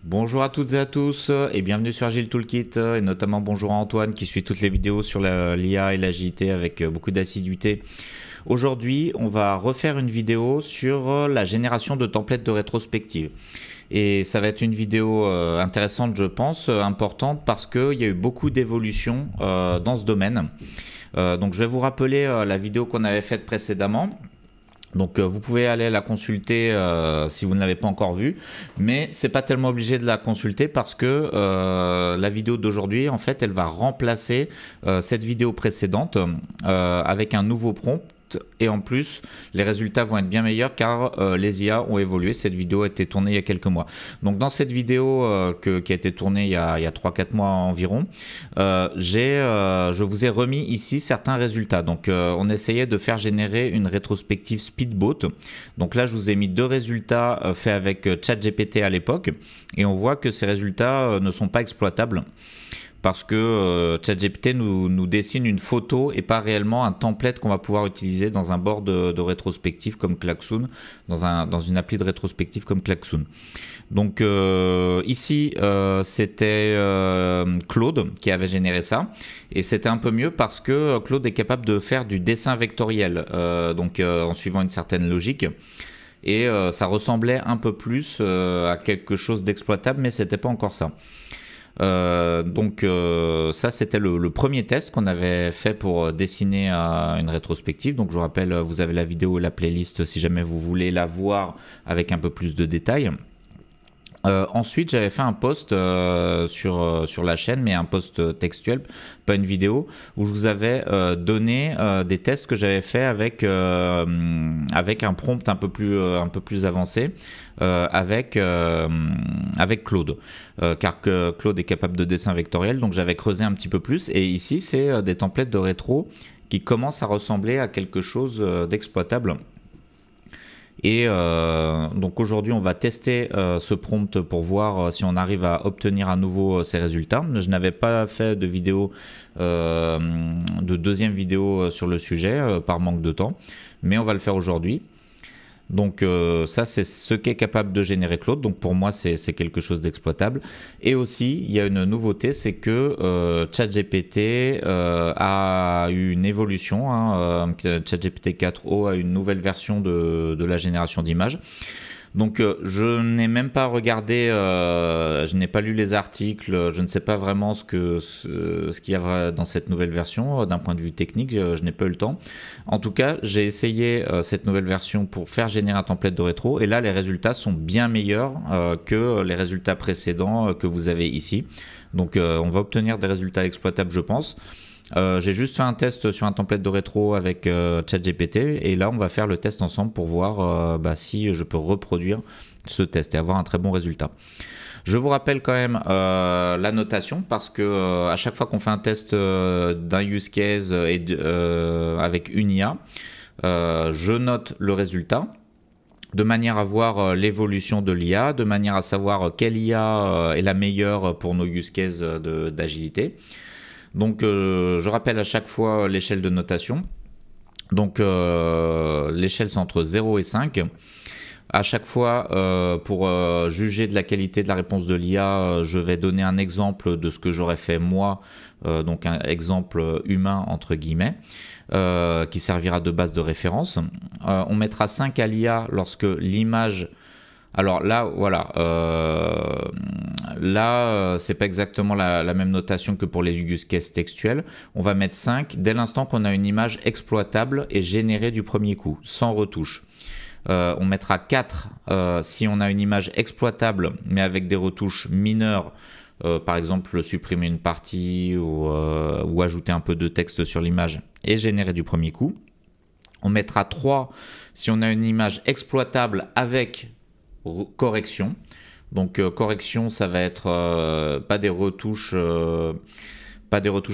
Bonjour à toutes et à tous et bienvenue sur Agile Toolkit et notamment bonjour à Antoine qui suit toutes les vidéos sur l'IA et l'agilité avec beaucoup d'assiduité. Aujourd'hui, on va refaire une vidéo sur la génération de templates de rétrospective. Et ça va être une vidéo intéressante, je pense, importante parce qu'il y a eu beaucoup d'évolutions dans ce domaine. Donc je vais vous rappeler la vidéo qu'on avait faite précédemment. Donc vous pouvez aller la consulter si vous ne l'avez pas encore vue, mais c'est pas tellement obligé de la consulter parce que la vidéo d'aujourd'hui, en fait, elle va remplacer cette vidéo précédente avec un nouveau prompt. Et en plus, les résultats vont être bien meilleurs car les IA ont évolué. Cette vidéo a été tournée il y a quelques mois. Donc dans cette vidéo qui a été tournée il y a 3-4 mois environ, je vous ai remis ici certains résultats. Donc on essayait de faire générer une rétrospective Speedboat. Donc là, je vous ai mis deux résultats faits avec ChatGPT à l'époque. Et on voit que ces résultats ne sont pas exploitables. Parce que ChatGPT nous dessine une photo et pas réellement un template qu'on va pouvoir utiliser dans un board de rétrospective comme Klaxoon, dans une appli de rétrospective comme Klaxoon. Donc ici, c'était Claude qui avait généré ça. Et c'était un peu mieux parce que Claude est capable de faire du dessin vectoriel, en suivant une certaine logique. Et ça ressemblait un peu plus à quelque chose d'exploitable, mais c'était pas encore ça. Ça c'était le premier test qu'on avait fait pour dessiner une rétrospective. Donc je vous rappelle, vous avez la vidéo et la playlist si jamais vous voulez la voir avec un peu plus de détails. Ensuite, j'avais fait un post sur la chaîne, mais un post textuel, pas une vidéo, où je vous avais donné des tests que j'avais fait avec un prompt un peu plus avancé avec Claude, car Claude est capable de dessin vectoriel, donc j'avais creusé un petit peu plus. Et ici, c'est des templates de rétro qui commencent à ressembler à quelque chose d'exploitable. Et donc aujourd'hui on va tester ce prompt pour voir si on arrive à obtenir à nouveau ces résultats. Je n'avais pas fait de vidéo, de deuxième vidéo sur le sujet par manque de temps, mais on va le faire aujourd'hui. Donc ça c'est ce qu'est capable de générer Claude, donc pour moi c'est quelque chose d'exploitable. Et aussi il y a une nouveauté, c'est que ChatGPT a eu une évolution, ChatGPT 4o a une nouvelle version de la génération d'images. Donc je n'ai même pas regardé, je n'ai pas lu les articles, je ne sais pas vraiment ce qu'il y a dans cette nouvelle version d'un point de vue technique, je n'ai pas eu le temps. En tout cas, j'ai essayé cette nouvelle version pour faire générer un template de rétro et là les résultats sont bien meilleurs que les résultats précédents que vous avez ici. Donc on va obtenir des résultats exploitables, je pense. J'ai juste fait un test sur un template de rétro avec ChatGPT et là on va faire le test ensemble pour voir si je peux reproduire ce test et avoir un très bon résultat. Je vous rappelle quand même la notation parce que à chaque fois qu'on fait un test d'un use case avec une IA, je note le résultat de manière à voir l'évolution de l'IA, de manière à savoir quelle IA est la meilleure pour nos use cases d'agilité. Donc je rappelle à chaque fois l'échelle de notation. Donc l'échelle c'est entre 0 et 5. À chaque fois, pour juger de la qualité de la réponse de l'IA, je vais donner un exemple de ce que j'aurais fait moi, donc un exemple humain entre guillemets, qui servira de base de référence. On mettra 5 à l'IA lorsque l'image... Alors là, voilà, c'est pas exactement la même notation que pour les use cases textuels. On va mettre 5 dès l'instant qu'on a une image exploitable et générée du premier coup, sans retouche. On mettra 4 si on a une image exploitable mais avec des retouches mineures, par exemple supprimer une partie ou ajouter un peu de texte sur l'image et générer du premier coup. On mettra 3 si on a une image exploitable avec correction. Donc correction, ça va être pas des retouches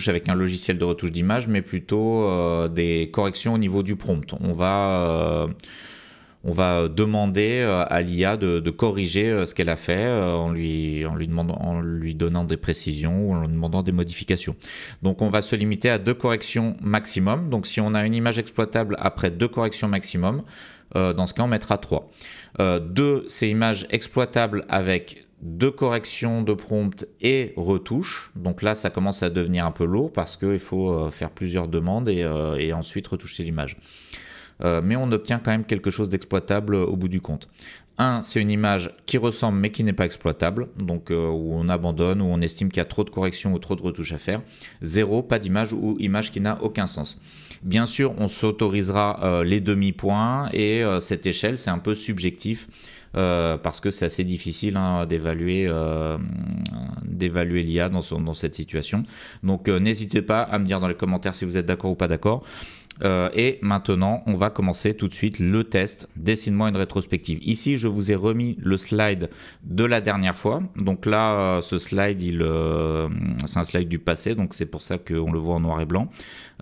avec un logiciel de retouche d'image, mais plutôt des corrections au niveau du prompt. On va demander à l'IA de corriger ce qu'elle a fait en lui donnant des précisions ou en lui demandant des modifications. Donc on va se limiter à 2 corrections maximum. Donc si on a une image exploitable après 2 corrections maximum, dans ce cas on mettra 3. 2, c'est image exploitable avec 2 corrections de prompt et retouches. Donc là, ça commence à devenir un peu lourd parce qu'il faut faire plusieurs demandes et ensuite retoucher l'image. Mais on obtient quand même quelque chose d'exploitable au bout du compte. C'est une image qui ressemble mais qui n'est pas exploitable, donc où on abandonne, où on estime qu'il y a trop de corrections ou trop de retouches à faire. 0, pas d'image ou image qui n'a aucun sens. Bien sûr, on s'autorisera les demi-points et cette échelle, c'est un peu subjectif parce que c'est assez difficile hein, d'évaluer l'IA dans cette situation. Donc n'hésitez pas à me dire dans les commentaires si vous êtes d'accord ou pas d'accord. Et maintenant, on va commencer tout de suite le test. Dessine-moi une rétrospective. Ici, je vous ai remis le slide de la dernière fois. Donc là, ce slide, c'est un slide du passé. Donc c'est pour ça qu'on le voit en noir et blanc.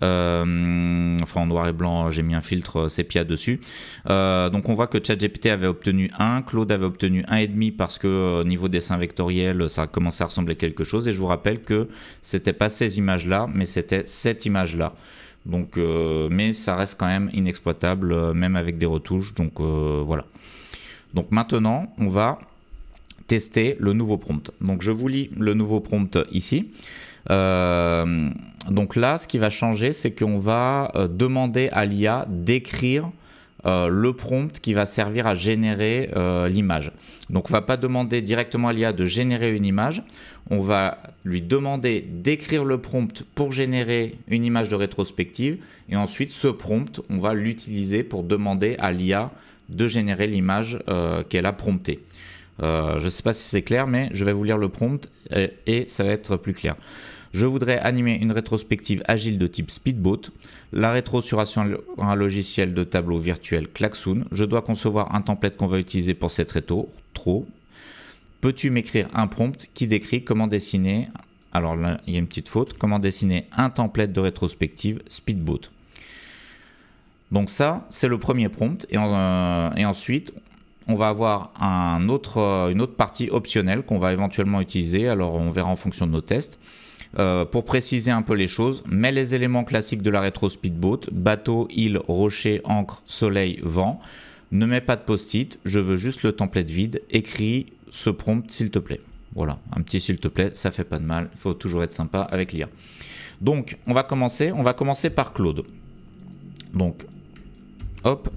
Enfin, en noir et blanc, j'ai mis un filtre sépia dessus. Donc on voit que ChatGPT avait obtenu 1, Claude avait obtenu 1,5 parce que niveau dessin vectoriel, ça a commencé à ressembler à quelque chose. Et je vous rappelle que c'était pas ces images-là, mais c'était cette image-là. Donc, mais ça reste quand même inexploitable, même avec des retouches. Donc voilà. Donc maintenant, on va tester le nouveau prompt. Donc je vous lis le nouveau prompt ici. Donc là, ce qui va changer, c'est qu'on va demander à l'IA d'écrire le prompt qui va servir à générer l'image. Donc on ne va pas demander directement à l'IA de générer une image, on va lui demander d'écrire le prompt pour générer une image de rétrospective et ensuite ce prompt, on va l'utiliser pour demander à l'IA de générer l'image qu'elle a promptée. Je ne sais pas si c'est clair, mais je vais vous lire le prompt et ça va être plus clair. Je voudrais animer une rétrospective agile de type Speedboat. La rétro sur un logiciel de tableau virtuel Klaxoon. Je dois concevoir un template qu'on va utiliser pour cette rétro. Peux-tu m'écrire un prompt qui décrit comment dessiner, alors là il y a une petite faute, comment dessiner un template de rétrospective Speedboat. Donc ça, c'est le premier prompt et ensuite on va avoir une autre partie optionnelle qu'on va éventuellement utiliser, alors on verra en fonction de nos tests. Pour préciser un peu les choses, mets les éléments classiques de la rétro Speedboat, bateau, île, rocher, ancre, soleil, vent. Ne mets pas de post-it, je veux juste le template vide, écris ce prompt s'il te plaît. Voilà, un petit s'il te plaît, ça fait pas de mal, il faut toujours être sympa avec l'IA. Donc on va commencer par Claude. Donc hop,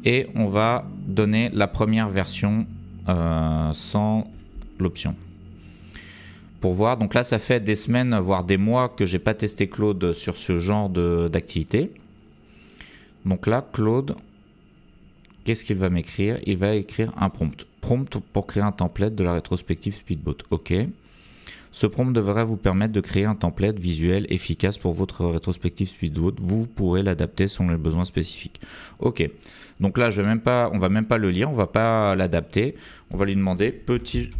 et on va donner la première version sans l'option. Pour voir, donc là ça fait des semaines voire des mois que j'ai pas testé Claude sur ce genre d'activité. Donc là Claude, qu'est-ce qu'il va m'écrire? Il va écrire un prompt. Prompt pour créer un template de la rétrospective Speedboat. Ok. Ce prompt devrait vous permettre de créer un template visuel efficace pour votre rétrospective Speedboat. Vous pourrez l'adapter selon les besoins spécifiques. Ok. Donc là, on va même pas le lire, on va pas l'adapter. On va lui demander peux-tu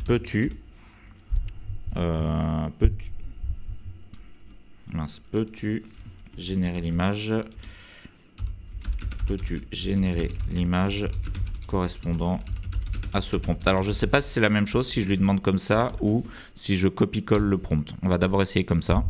générer l'image? Peux-tu générer l'image correspondant à ce prompt? Alors je ne sais pas si c'est la même chose si je lui demande comme ça ou si je copie-colle le prompt. On va d'abord essayer comme ça.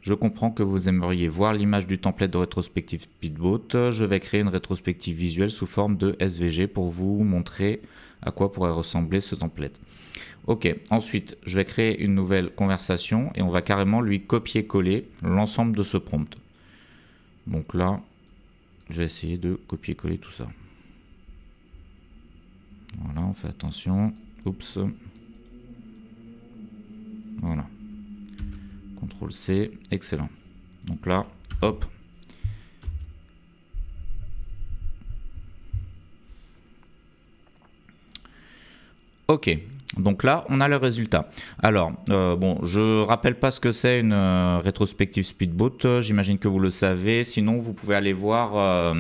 Je comprends que vous aimeriez voir l'image du template de rétrospective Speedboat. Je vais créer une rétrospective visuelle sous forme de SVG pour vous montrer à quoi pourrait ressembler ce template. Ok, ensuite je vais créer une nouvelle conversation et on va carrément lui copier-coller l'ensemble de ce prompt. Donc là, je vais essayer de copier-coller tout ça. Voilà, on fait attention. Oups. Voilà. CTRL C, excellent. Donc là, hop. Ok, donc là, on a le résultat. Alors, bon, je rappelle pas ce que c'est une rétrospective Speedboat. J'imagine que vous le savez. Sinon, vous pouvez aller voir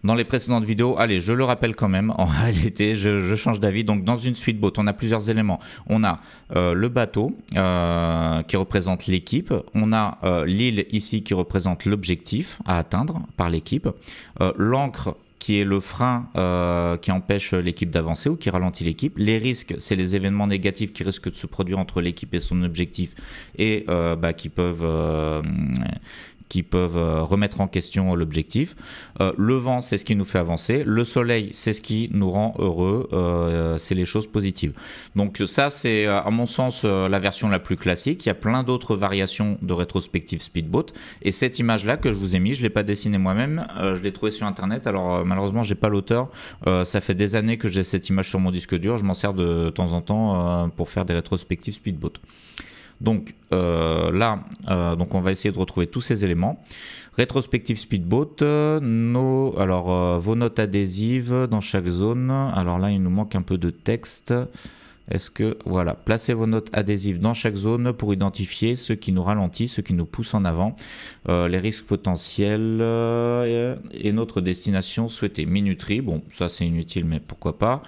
dans les précédentes vidéos. Allez, je le rappelle quand même. En réalité, je change d'avis. Donc, dans une Speedboat, on a plusieurs éléments. On a le bateau qui représente l'équipe. On a l'île ici qui représente l'objectif à atteindre par l'équipe. L'ancre qui est le frein qui empêche l'équipe d'avancer ou qui ralentit l'équipe. Les risques, c'est les événements négatifs qui risquent de se produire entre l'équipe et son objectif et qui peuvent qui peuvent remettre en question l'objectif. Le vent, c'est ce qui nous fait avancer. Le soleil, c'est ce qui nous rend heureux. C'est les choses positives. Donc ça, c'est à mon sens la version la plus classique. Il y a plein d'autres variations de rétrospective speedboat. Et cette image-là que je vous ai mis, je ne l'ai pas dessinée moi-même. Je l'ai trouvée sur Internet. Alors malheureusement, je n'ai pas l'auteur. Ça fait des années que j'ai cette image sur mon disque dur. Je m'en sers de temps en temps pour faire des rétrospectives speedboat. Donc là, donc on va essayer de retrouver tous ces éléments. Rétrospective speedboat, vos notes adhésives dans chaque zone. Alors là, il nous manque un peu de texte. Est-ce que, voilà, placez vos notes adhésives dans chaque zone pour identifier ce qui nous ralentit, ce qui nous pousse en avant, les risques potentiels et notre destination souhaitée. Minuterie, bon, ça c'est inutile, mais pourquoi pas.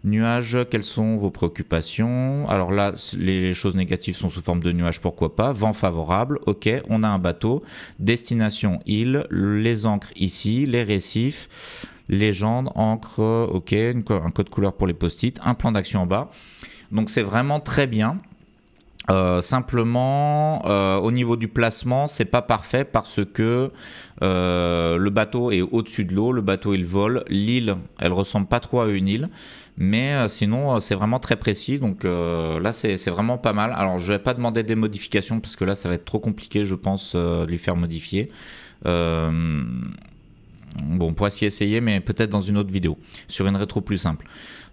Nuages, quelles sont vos préoccupations? Alors là, les choses négatives sont sous forme de nuages, pourquoi pas. Vent favorable, ok, on a un bateau. Destination, île, les ancres ici, les récifs, légende, encre, ok, un code couleur pour les post-it, un plan d'action en bas. Donc c'est vraiment très bien. Simplement, au niveau du placement, c'est pas parfait parce que le bateau est au-dessus de l'eau, le bateau il vole, l'île, elle ressemble pas trop à une île, mais sinon c'est vraiment très précis. Donc là c'est vraiment pas mal. Alors je vais pas demander des modifications parce que là ça va être trop compliqué, je pense, de lui faire modifier. Bon, on pourra s'y essayer, mais peut-être dans une autre vidéo, sur une rétro plus simple.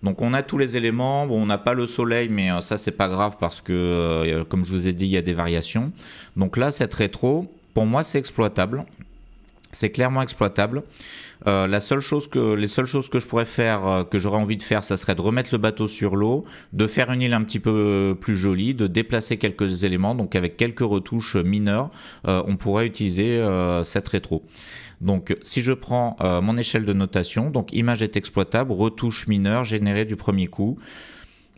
Donc on a tous les éléments, bon, on n'a pas le soleil, mais ça c'est pas grave parce que, comme je vous ai dit, il y a des variations. Donc là, cette rétro, pour moi, c'est exploitable. C'est clairement exploitable. Les seules choses que je pourrais faire, que j'aurais envie de faire, ça serait de remettre le bateau sur l'eau, de faire une île un petit peu plus jolie, de déplacer quelques éléments. Donc avec quelques retouches mineures, on pourrait utiliser cette rétro. Donc si je prends mon échelle de notation, donc image est exploitable, retouche mineure générée du premier coup.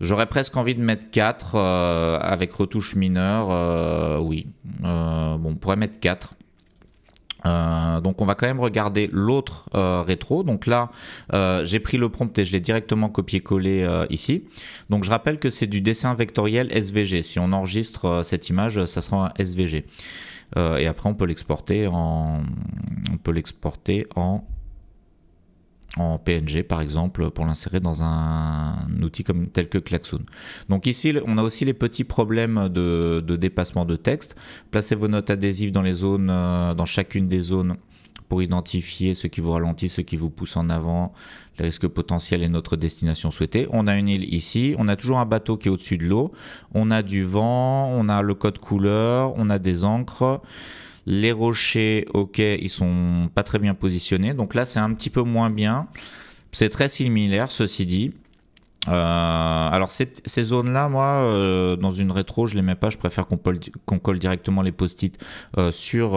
J'aurais presque envie de mettre 4 avec retouche mineure, oui. Bon, on pourrait mettre 4. Donc on va quand même regarder l'autre rétro. Donc là j'ai pris le prompt et je l'ai directement copié-collé ici. Donc je rappelle que c'est du dessin vectoriel SVG. Si on enregistre cette image, ça sera un SVG. Et après on peut l'exporter en PNG par exemple pour l'insérer dans un outil tel que Klaxoon. Donc ici on a aussi les petits problèmes de dépassement de texte. Placez vos notes adhésives dans les zones, dans chacune des zones pour identifier ce qui vous ralentit, ce qui vous pousse en avant, les risques potentiels et notre destination souhaitée. On a une île ici, on a toujours un bateau qui est au-dessus de l'eau, on a du vent, on a le code couleur, on a des ancres. Les rochers, ok, ils sont pas très bien positionnés. Donc là, c'est un petit peu moins bien. C'est très similaire, ceci dit. Alors ces zones-là, moi, dans une rétro, je les mets pas. Je préfère qu'on colle directement les post-it sur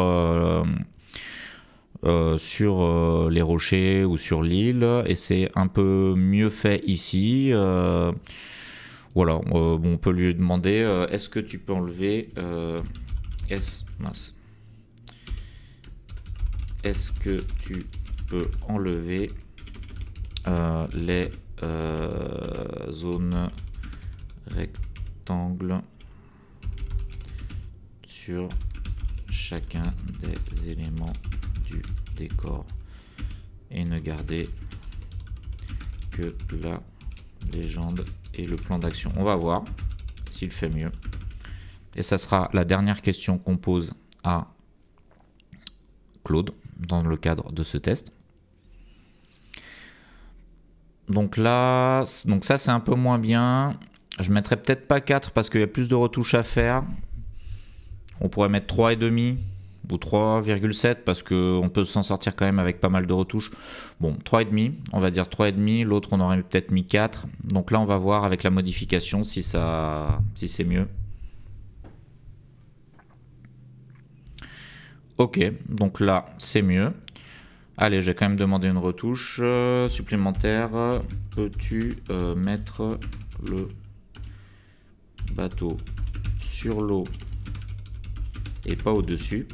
les rochers ou sur l'île. Et c'est un peu mieux fait ici. Voilà, bon, on peut lui demander, est-ce que tu peux enlever... Est-ce que tu peux enlever les zones rectangles sur chacun des éléments du décor et ne garder que la légende et le plan d'action? On va voir s'il fait mieux. Et ça sera la dernière question qu'on pose à Claude dans le cadre de ce test. Donc là, ça c'est un peu moins bien. Je mettrais peut-être pas 4 parce qu'il y a plus de retouches à faire. On pourrait mettre 3,5 ou 3,7 parce qu'on peut s'en sortir quand même avec pas mal de retouches. Bon, 3,5, on va dire 3,5. L'autre on aurait peut-être mis 4. Donc là on va voir avec la modification si c'est mieux. Ok, donc là c'est mieux. Allez, je vais quand même demander une retouche supplémentaire. Peux-tu mettre le bateau sur l'eau et pas au-dessus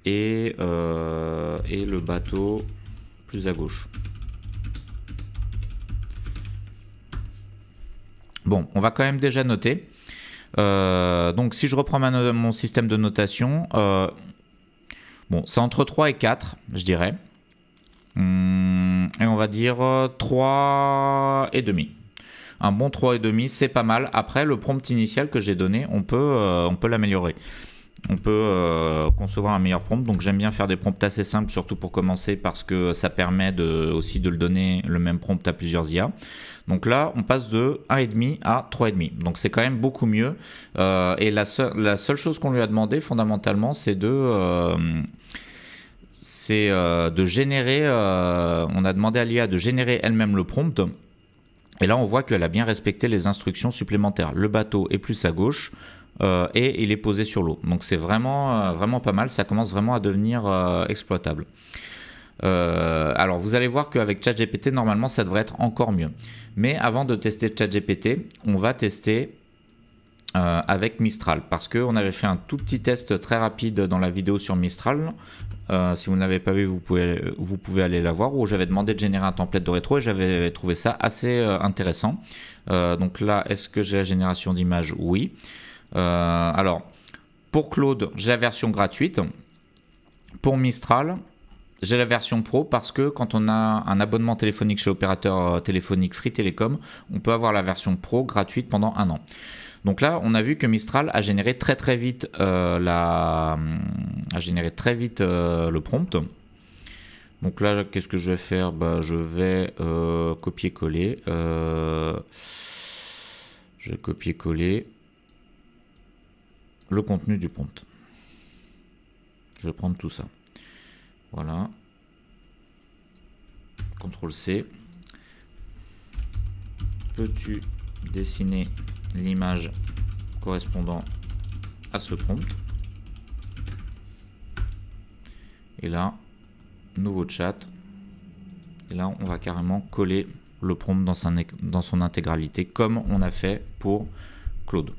et le bateau plus à gauche. Bon, on va quand même déjà noter. Donc si je reprends mon système de notation, bon, c'est entre 3 et 4, je dirais. Et on va dire 3,5. Un bon 3,5, c'est pas mal. Après, le prompt initial que j'ai donné, on peut l'améliorer. On peut concevoir un meilleur prompt. Donc j'aime bien faire des prompts assez simples, surtout pour commencer, parce que ça permet aussi de le donner le même prompt à plusieurs IA. Donc là, on passe de 1,5 à 3,5. Donc c'est quand même beaucoup mieux. Et la seule chose qu'on lui a demandé fondamentalement, c'est de générer, on a demandé à l'IA de générer elle-même le prompt. Et là, on voit qu'elle a bien respecté les instructions supplémentaires. Le bateau est plus à gauche et il est posé sur l'eau. Donc c'est vraiment pas mal. Ça commence vraiment à devenir exploitable. Alors vous allez voir qu'avec ChatGPT, normalement, ça devrait être encore mieux. Mais avant de tester ChatGPT, on va tester avec Mistral, parce qu'on avait fait un tout petit test très rapide dans la vidéo sur Mistral. Si vous ne l'avez pas vu, vous pouvez aller la voir, où j'avais demandé de générer un template de rétro et j'avais trouvé ça assez intéressant. Donc là, est-ce que j'ai la génération d'images? Oui. Alors, pour Claude, j'ai la version gratuite. Pour Mistral, j'ai la version pro, parce que quand on a un abonnement téléphonique chez l'opérateur téléphonique Free Telecom, on peut avoir la version pro gratuite pendant 1 an. Donc là, on a vu que Mistral a généré très vite le prompt. Donc là, qu'est-ce que je vais faire? Je vais copier-coller. Je vais copier-coller le contenu du prompt. Je vais prendre tout ça. Voilà. CTRL-C. Peux-tu dessiner l'image correspondant à ce prompt? Et là, nouveau chat. Et là, on va carrément coller le prompt dans son intégralité, comme on a fait pour Claude.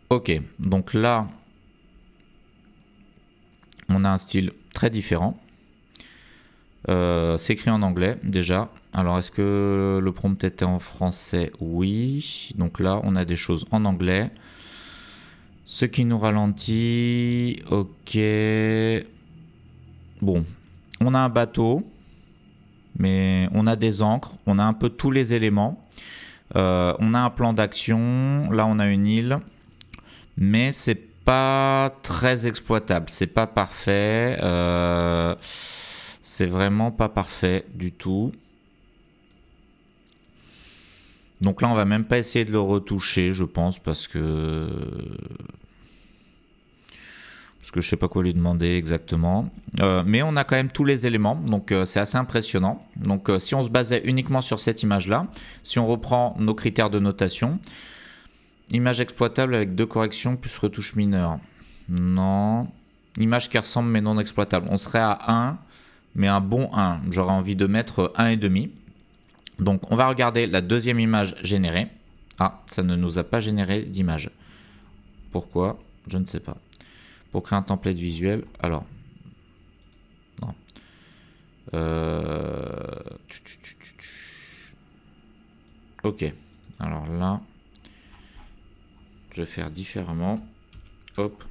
Ok, donc là, on a un style très différent. C'est écrit en anglais déjà. Alors est-ce que le prompt était en français? Oui. Donc là on a des choses en anglais. Ce qui nous ralentit. Ok. Bon. On a un bateau. Mais on a des ancres. On a un peu tous les éléments. On a un plan d'action. Là on a une île. Mais c'est pas très exploitable. C'est pas parfait. C'est vraiment pas parfait du tout. Donc là, on va même pas essayer de le retoucher, je pense, parce que je sais pas quoi lui demander exactement. Mais on a quand même tous les éléments, donc c'est assez impressionnant. Donc si on se basait uniquement sur cette image-là, si on reprend nos critères de notation, image exploitable avec 2 corrections plus retouche mineure. Non. Image qui ressemble mais non exploitable. On serait à 1. Mais un bon 1, j'aurais envie de mettre 1,5. Donc on va regarder la deuxième image générée. Ah, ça ne nous a pas généré d'image. Pourquoi? Je ne sais pas. Pour créer un template visuel, alors... Non. Ok, alors là, je vais faire différemment. Hop.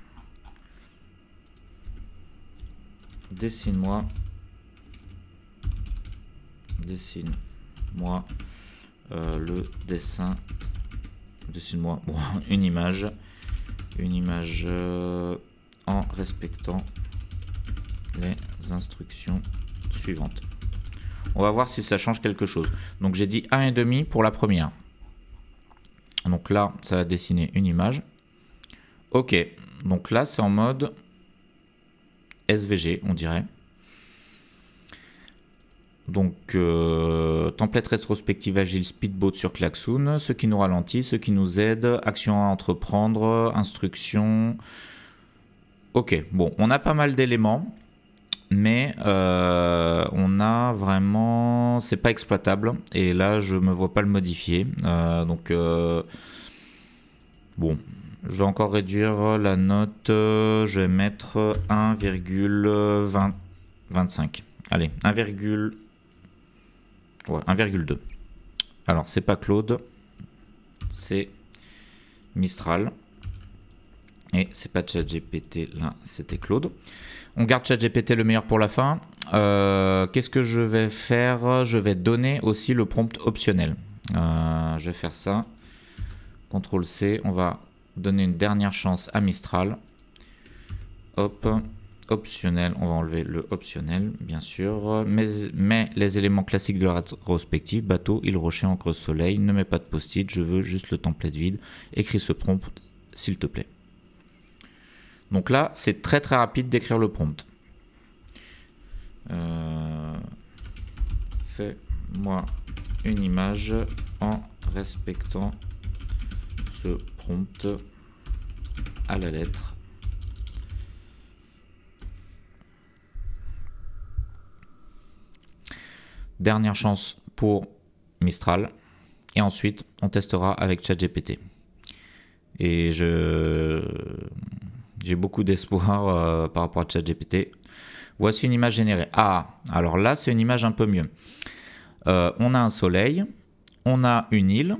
Dessine-moi le dessin. Dessine-moi une image en respectant les instructions suivantes. On va voir si ça change quelque chose. Donc j'ai dit 1,5 pour la première. Donc là, ça va dessiner une image. Ok, donc là c'est en mode SVG, on dirait. Donc, template rétrospective agile speedboat sur Klaxoon, ce qui nous ralentit, ce qui nous aide, action à entreprendre, instructions. Ok, bon, on a pas mal d'éléments, mais on a vraiment... C'est pas exploitable, et là, je me vois pas le modifier. Donc, bon, je vais encore réduire la note, je vais mettre 1,25. Allez, 1,25. Ouais, 1,2. Alors, c'est pas Claude, c'est Mistral. Et c'est pas ChatGPT, là, c'était Claude. On garde ChatGPT le meilleur pour la fin. Qu'est-ce que je vais faire? Je vais donner aussi le prompt optionnel. Je vais faire ça. CTRL-C, on va donner une dernière chance à Mistral. Hop, optionnel, on va enlever le optionnel, bien sûr. Mais les éléments classiques de la rétrospective, bateau, île, rocher, encre, soleil, ne mets pas de post-it, je veux juste le template vide. Écris ce prompt, s'il te plaît. Donc là, c'est très très rapide d'écrire le prompt. Fais-moi une image en respectant ce prompt à la lettre. Dernière chance pour Mistral. Et ensuite, on testera avec ChatGPT. Et j'ai beaucoup d'espoir par rapport à ChatGPT. Voici une image générée. Ah, alors là, c'est une image un peu mieux. On a un soleil, on a une île,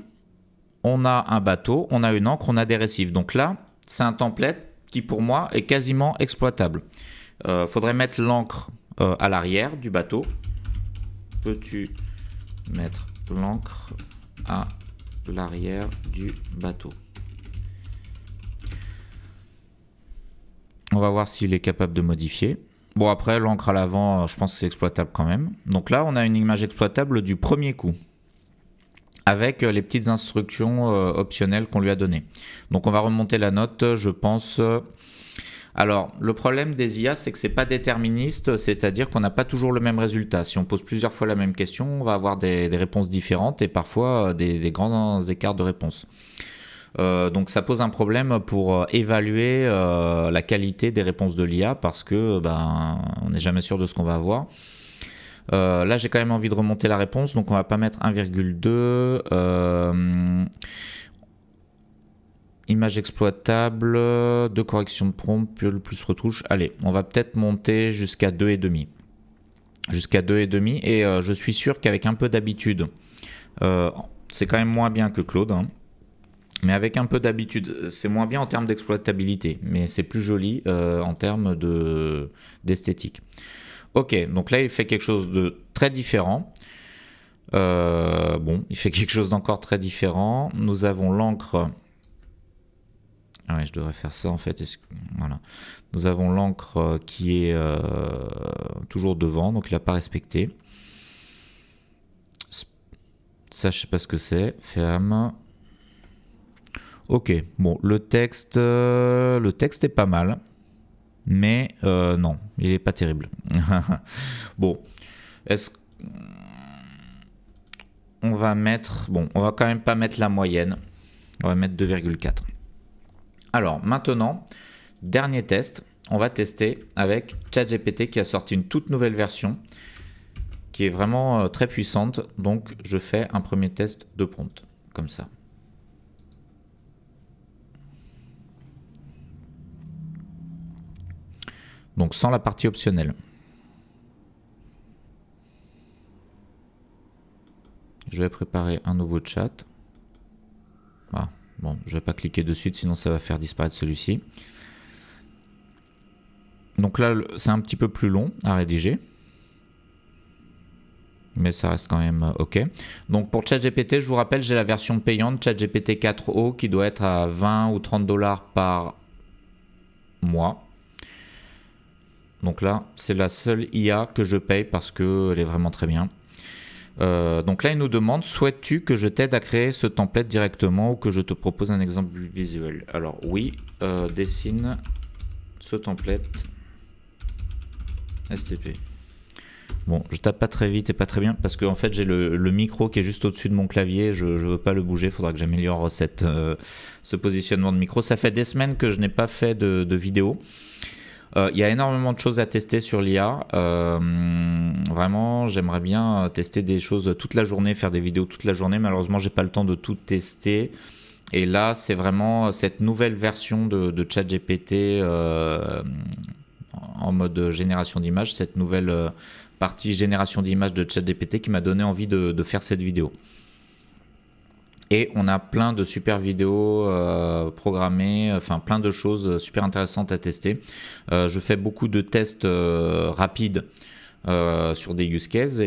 on a un bateau, on a une ancre, on a des récifs. Donc là, c'est un template qui, pour moi, est quasiment exploitable. Faudrait mettre l'ancre à l'arrière du bateau. Peux-tu mettre l'ancre à l'arrière du bateau? On va voir s'il est capable de modifier. Bon, après, l'encre à l'avant, je pense que c'est exploitable quand même. Donc là, on a une image exploitable du premier coup, avec les petites instructions optionnelles qu'on lui a données. Donc on va remonter la note, je pense. Alors, le problème des IA, c'est que c'est pas déterministe, c'est-à-dire qu'on n'a pas toujours le même résultat. Si on pose plusieurs fois la même question, on va avoir des réponses différentes et parfois des grands écarts de réponse. Donc ça pose un problème pour évaluer la qualité des réponses de l'IA parce que on n'est jamais sûr de ce qu'on va avoir. Là j'ai quand même envie de remonter la réponse, donc on va pas mettre 1,2. Image exploitable, de correction de prompt, plus retouche. Allez, on va peut-être monter jusqu'à 2,5. Jusqu'à 2,5 et je suis sûr qu'avec un peu d'habitude, c'est quand même moins bien que Claude. Hein. Mais avec un peu d'habitude, c'est moins bien en termes d'exploitabilité, mais c'est plus joli en termes d'esthétique. Ok, donc là il fait quelque chose de très différent. Bon, il fait quelque chose d'encore très différent. Nous avons l'encre. Ah ouais, je devrais faire ça en fait. Voilà. Nous avons l'encre qui est toujours devant, donc il n'a pas respecté. Ça, je sais pas ce que c'est. Ferme. Ok, bon, le texte est pas mal, mais non, il est pas terrible. Bon, on va mettre, bon, on va quand même pas mettre la moyenne. On va mettre 2,4. Alors maintenant, dernier test, on va tester avec ChatGPT qui a sorti une toute nouvelle version qui est vraiment très puissante. Donc je fais un premier test de prompt, comme ça. Donc sans la partie optionnelle. Je vais préparer un nouveau chat. Ah, bon, je ne vais pas cliquer dessus, sinon ça va faire disparaître celui-ci. Donc là, c'est un petit peu plus long à rédiger. Mais ça reste quand même OK. Donc pour ChatGPT, je vous rappelle, j'ai la version payante ChatGPT 4o qui doit être à 20 ou 30 $ par mois. Donc là, c'est la seule IA que je paye parce qu'elle est vraiment très bien. Donc là, il nous demande, souhaites-tu que je t'aide à créer ce template directement ou que je te propose un exemple visuel? Alors oui, dessine ce template STP. Bon, je tape pas très vite et pas très bien parce qu'en fait j'ai le micro qui est juste au-dessus de mon clavier, je ne veux pas le bouger, il faudra que j'améliore ce positionnement de micro. Ça fait des semaines que je n'ai pas fait de vidéo. Il y a énormément de choses à tester sur l'IA. Vraiment, j'aimerais bien tester des choses toute la journée, faire des vidéos toute la journée. Malheureusement, j'ai pas le temps de tout tester. Et là, c'est vraiment cette nouvelle version de ChatGPT en mode génération d'images, cette nouvelle partie génération d'images de ChatGPT qui m'a donné envie de faire cette vidéo. Et on a plein de super vidéos programmées, enfin plein de choses super intéressantes à tester. Je fais beaucoup de tests rapides sur des use cases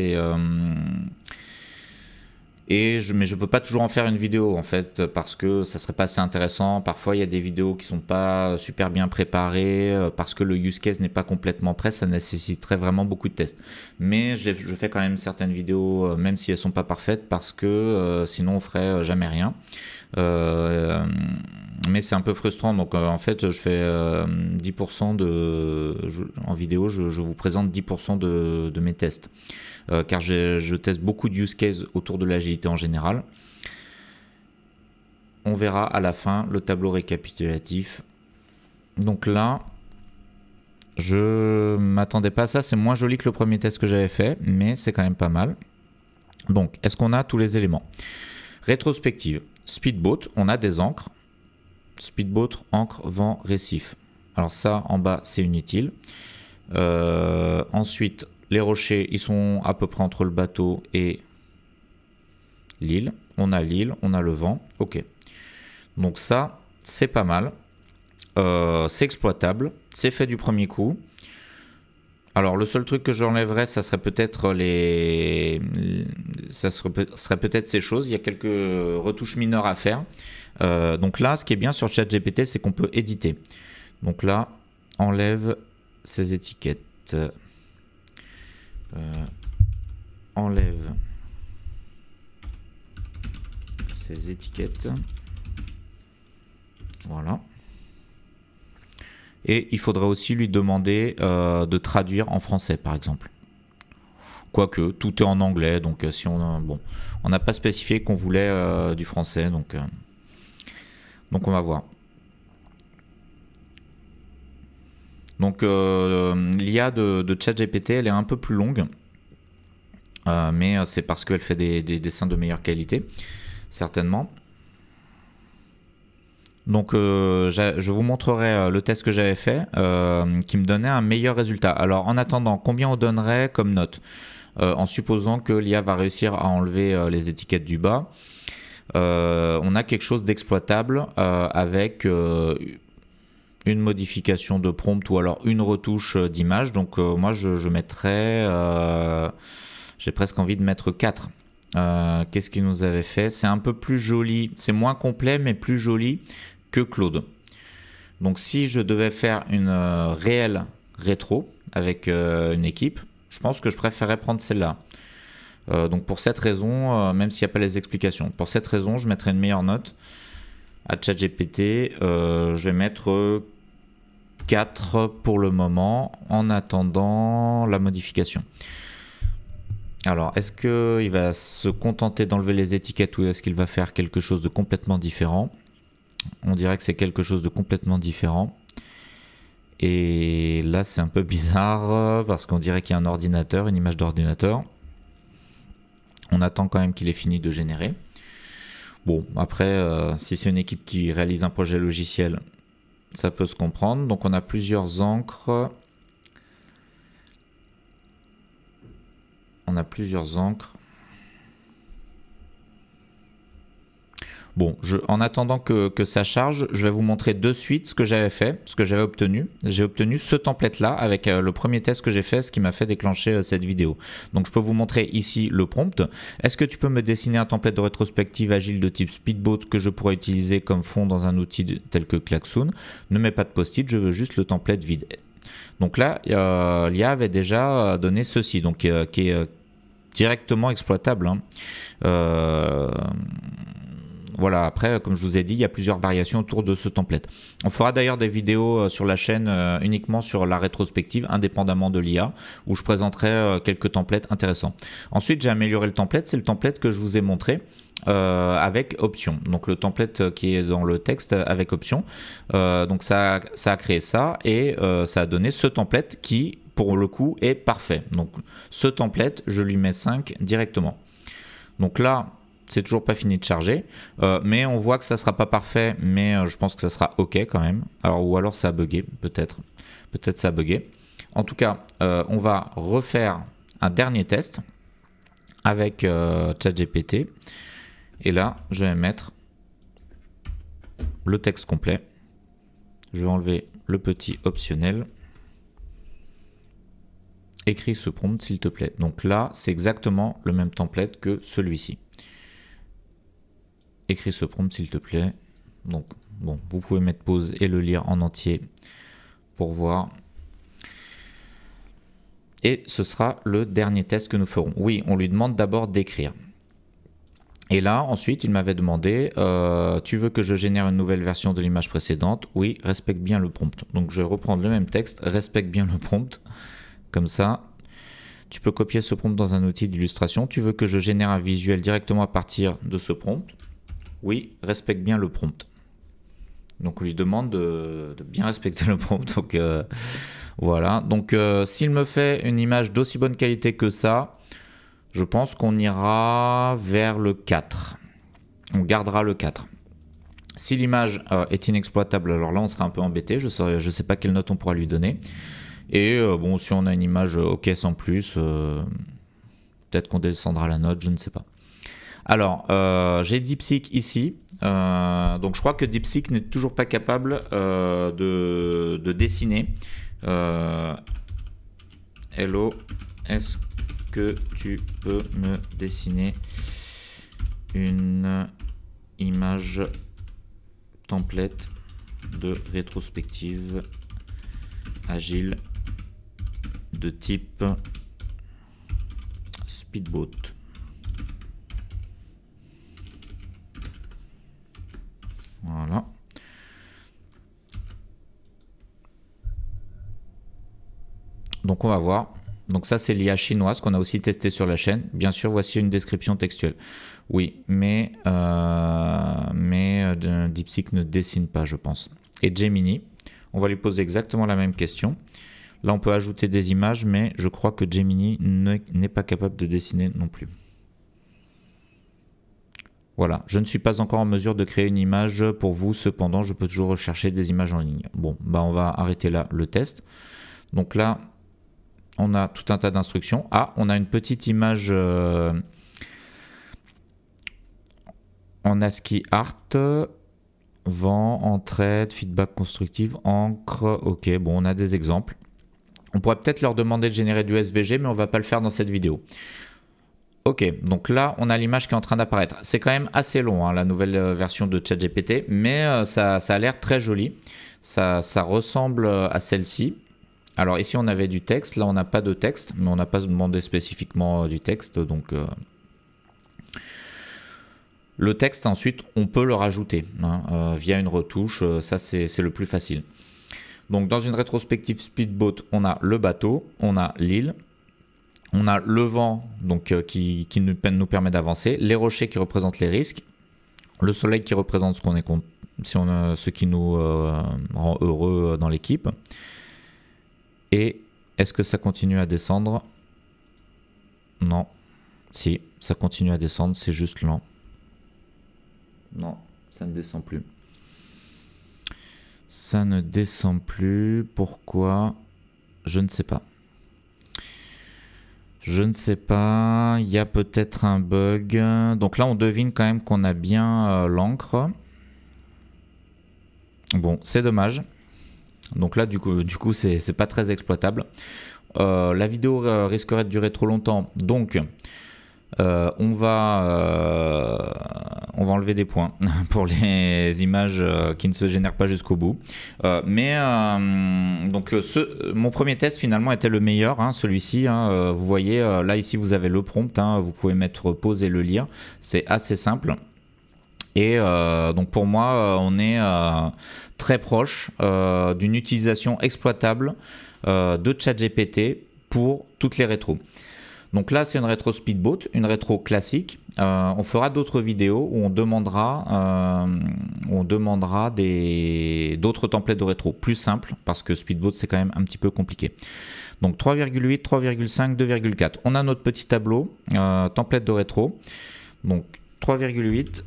mais je peux pas toujours en faire une vidéo en fait parce que ça serait pas assez intéressant. Parfois il y a des vidéos qui sont pas super bien préparées parce que le use case n'est pas complètement prêt, ça nécessiterait vraiment beaucoup de tests. Mais je fais quand même certaines vidéos même si elles sont pas parfaites parce que sinon on ferait jamais rien. Mais c'est un peu frustrant, donc en fait je fais 10% en vidéo, je vous présente 10% de mes tests. Car je teste beaucoup de use cases autour de l'agilité en général. On verra à la fin le tableau récapitulatif. Donc là, je m'attendais pas à ça, c'est moins joli que le premier test que j'avais fait, mais c'est quand même pas mal. Donc, est-ce qu'on a tous les éléments? Rétrospective, speedboat, on a des ancres. Speedboat, ancre, vent, récif. Alors ça, en bas, c'est inutile. Ensuite, les rochers, ils sont à peu près entre le bateau et l'île. On a l'île, on a le vent. Ok. Donc ça, c'est pas mal. C'est exploitable. C'est fait du premier coup. Alors le seul truc que j'enlèverais, ça serait peut-être serait peut-être ces choses. Il y a quelques retouches mineures à faire. Donc là, ce qui est bien sur ChatGPT, c'est qu'on peut éditer. Donc là, enlève ces étiquettes. Enlève ces étiquettes. Voilà. Et il faudrait aussi lui demander de traduire en français, par exemple. Quoique, tout est en anglais, donc si on n'a pas spécifié qu'on voulait du français, donc on va voir. Donc l'IA de ChatGPT, elle est un peu plus longue, mais c'est parce qu'elle fait des dessins de meilleure qualité, certainement. Donc je vous montrerai le test que j'avais fait, qui me donnait un meilleur résultat. Alors en attendant, combien on donnerait comme note? En supposant que l'IA va réussir à enlever les étiquettes du bas, on a quelque chose d'exploitable avec une modification de prompt ou alors une retouche d'image. Donc moi je mettrais, j'ai presque envie de mettre 4. Qu'est-ce qu'il nous avait fait? C'est un peu plus joli, c'est moins complet mais plus joli que Claude. Donc si je devais faire une réelle rétro avec une équipe, je pense que je préférerais prendre celle-là. Donc pour cette raison, même s'il n'y a pas les explications, pour cette raison je mettrais une meilleure note à ChatGPT. Je vais mettre 4 pour le moment en attendant la modification. Alors, est-ce qu'il va se contenter d'enlever les étiquettes ou est-ce qu'il va faire quelque chose de complètement différent? On dirait que c'est quelque chose de complètement différent. Et là, c'est un peu bizarre parce qu'on dirait qu'il y a un ordinateur, une image d'ordinateur. On attend quand même qu'il ait fini de générer. Bon, après, si c'est une équipe qui réalise un projet logiciel, ça peut se comprendre. Donc, on a plusieurs encres. On a plusieurs encres. Bon, en attendant que ça charge, je vais vous montrer de suite ce que j'avais fait, ce que j'avais obtenu. J'ai obtenu ce template-là avec le premier test que j'ai fait, ce qui m'a fait déclencher cette vidéo. Donc, je peux vous montrer ici le prompt. Est-ce que tu peux me dessiner un template de rétrospective agile de type Speedboat que je pourrais utiliser comme fond dans un outil tel que Klaxoon? Ne mets pas de post-it, je veux juste le template vide. Donc là, l'IA avait déjà donné ceci, donc qui est directement exploitable. Hein. Voilà, après, comme je vous ai dit, il y a plusieurs variations autour de ce template. On fera d'ailleurs des vidéos sur la chaîne uniquement sur la rétrospective, indépendamment de l'IA, où je présenterai quelques templates intéressants. Ensuite, j'ai amélioré le template, c'est le template que je vous ai montré avec option. Donc le template qui est dans le texte avec option. Donc ça a créé ça et ça a donné ce template qui, pour le coup, est parfait. Donc ce template, je lui mets 5 directement. Donc là, c'est toujours pas fini de charger, mais on voit que ça sera pas parfait, mais je pense que ça sera ok quand même. Alors, ou alors ça a bugué, peut-être ça a bugué. En tout cas, on va refaire un dernier test avec ChatGPT. Et là, je vais mettre le texte complet. Je vais enlever le petit optionnel. Écris ce prompt s'il te plaît. Donc là, c'est exactement le même template que celui-ci. Écris ce prompt s'il te plaît. Donc bon, vous pouvez mettre pause et le lire en entier pour voir. Et ce sera le dernier test que nous ferons. Oui, on lui demande d'abord d'écrire. Et là, ensuite, il m'avait demandé, tu veux que je génère une nouvelle version de l'image précédente? Oui, respecte bien le prompt. Donc je vais reprendre le même texte, respecte bien le prompt. Comme ça, tu peux copier ce prompt dans un outil d'illustration. Tu veux que je génère un visuel directement à partir de ce prompt? Oui, respecte bien le prompt. Donc on lui demande de bien respecter le prompt. Donc voilà. Donc s'il me fait une image d'aussi bonne qualité que ça, je pense qu'on ira vers le 4. On gardera le 4. Si l'image est inexploitable, alors là on sera un peu embêté. Je ne sais pas quelle note on pourra lui donner. Et bon, si on a une image OK sans plus, peut-être qu'on descendra la note, je ne sais pas. Alors, j'ai DeepSeek ici. Donc je crois que DeepSeek n'est toujours pas capable de dessiner. Hello, est-ce que tu peux me dessiner une image template de rétrospective agile de type Speedboat? Voilà. Donc on va voir. Donc ça c'est l'IA chinoise qu'on a aussi testé sur la chaîne. Bien sûr, voici une description textuelle. Oui, mais DeepSeek ne dessine pas, je pense. Et Gemini, on va lui poser exactement la même question. Là, on peut ajouter des images, mais je crois que Gemini n'est pas capable de dessiner non plus. Voilà, je ne suis pas encore en mesure de créer une image pour vous, cependant, je peux toujours rechercher des images en ligne. Bon, bah on va arrêter là le test. Donc là, on a tout un tas d'instructions. Ah, on a une petite image en ASCII art, vent, entraide, feedback constructive, encre. Ok, bon, on a des exemples. On pourrait peut-être leur demander de générer du SVG, mais on ne va pas le faire dans cette vidéo. Ok, donc là, on a l'image qui est en train d'apparaître. C'est quand même assez long, hein, la nouvelle version de ChatGPT, mais ça a l'air très joli. Ça ressemble à celle-ci. Alors ici, on avait du texte. Là, on n'a pas de texte, mais on n'a pas demandé spécifiquement du texte. Donc, le texte, ensuite, on peut le rajouter hein, via une retouche. Ça, c'est le plus facile. Donc, dans une rétrospective Speedboat, on a le bateau, on a l'île. On a le vent donc, qui nous permet d'avancer, les rochers qui représentent les risques, le soleil qui représente ce qui nous rend heureux dans l'équipe. Et est-ce que ça continue à descendre? Non. Si, ça continue à descendre, c'est juste lent. Non, ça ne descend plus. Ça ne descend plus. Pourquoi? Je ne sais pas. Je ne sais pas, il y a peut-être un bug. Donc là, on devine quand même qu'on a bien l'encre. Bon, c'est dommage. Donc là, du coup, c'est pas très exploitable. La vidéo risquerait de durer trop longtemps. Donc, on va enlever des points pour les images qui ne se génèrent pas jusqu'au bout. Donc mon premier test finalement était le meilleur, hein, celui-ci. Hein, vous voyez, là ici vous avez le prompt, hein, vous pouvez mettre pause et le lire. C'est assez simple. Et donc pour moi, on est très proche d'une utilisation exploitable de ChatGPT pour toutes les rétros. Donc là, c'est une rétro Speedboat, une rétro classique. On fera d'autres vidéos où on demandera d'autres templates de rétro plus simples parce que Speedboat, c'est quand même un petit peu compliqué. Donc 3,8, 3,5, 2,4. On a notre petit tableau, template de rétro. Donc 3,8.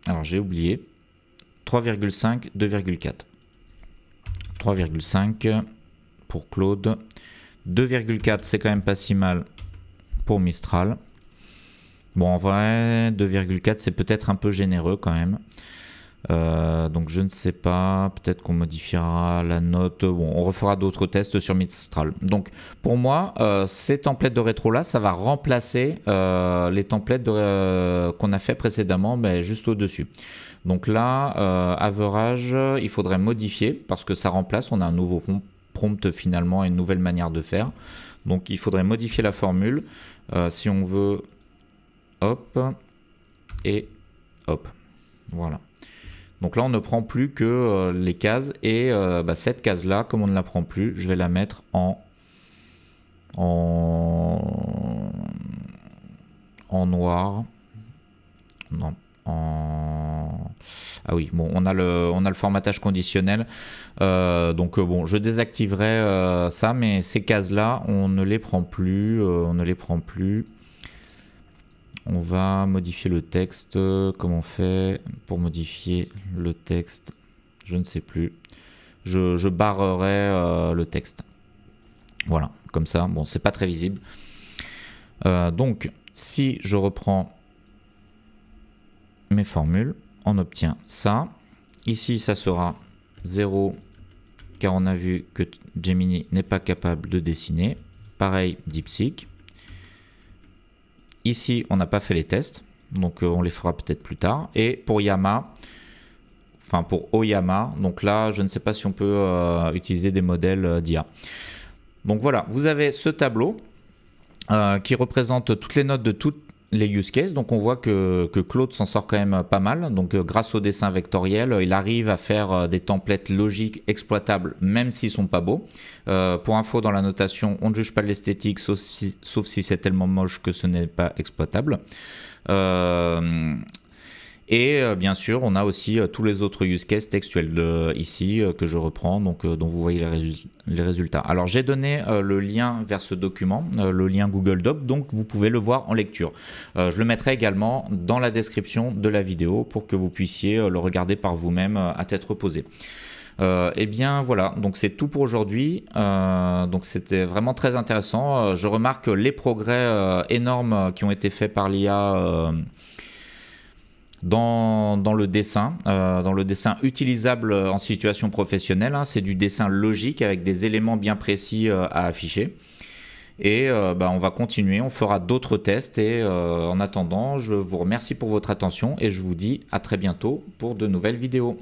Alors j'ai oublié. 3,5, 2,4. 3,5 pour Claude. 2,4 c'est quand même pas si mal pour Mistral. Bon, en vrai, 2,4 c'est peut-être un peu généreux quand même. Donc je ne sais pas, peut-être qu'on modifiera la note. Bon, on refera d'autres tests sur Mistral. Donc pour moi, ces templates de rétro là, ça va remplacer les templates qu'on a fait précédemment, mais juste au-dessus. Donc là, average, il faudrait modifier parce que ça remplace. On a un nouveau prompt finalement et une nouvelle manière de faire. Donc il faudrait modifier la formule si on veut. Hop et hop. Voilà. Donc là, on ne prend plus que les cases et cette case-là, comme on ne la prend plus, je vais la mettre en noir. Non, ah oui, bon, on a le formatage conditionnel. Donc bon, je désactiverai ça, mais ces cases-là, on ne les prend plus. On va modifier le texte. Comment on fait pour modifier le texte? Je ne sais plus. Je barrerai le texte. Voilà, comme ça. Bon, c'est pas très visible. Donc, si je reprends mes formules, on obtient ça. Ici, ça sera 0, car on a vu que Gemini n'est pas capable de dessiner. Pareil, DeepSeek. Ici, on n'a pas fait les tests, donc on les fera peut-être plus tard. Et pour Yama, enfin pour Oyama, donc là, je ne sais pas si on peut utiliser des modèles d'IA. Donc voilà, vous avez ce tableau qui représente toutes les notes de toutes les use cases. Donc on voit que Claude s'en sort quand même pas mal. Donc grâce au dessin vectoriel, il arrive à faire des templates logiques exploitables, même s'ils sont pas beaux. Pour info, dans la notation, on ne juge pas de l'esthétique, sauf si c'est tellement moche que ce n'est pas exploitable. Bien sûr, on a aussi tous les autres use cases textuels ici que je reprends, donc dont vous voyez les résultats. Alors j'ai donné le lien vers ce document, le lien Google Doc, donc vous pouvez le voir en lecture. Je le mettrai également dans la description de la vidéo pour que vous puissiez le regarder par vous-même à tête reposée. Et bien voilà, donc c'est tout pour aujourd'hui. Donc c'était vraiment très intéressant. Je remarque les progrès énormes qui ont été faits par l'IA dans le dessin utilisable en situation professionnelle. C'est du dessin logique avec des éléments bien précis à afficher. Et on va continuer, on fera d'autres tests. Et en attendant, je vous remercie pour votre attention et je vous dis à très bientôt pour de nouvelles vidéos.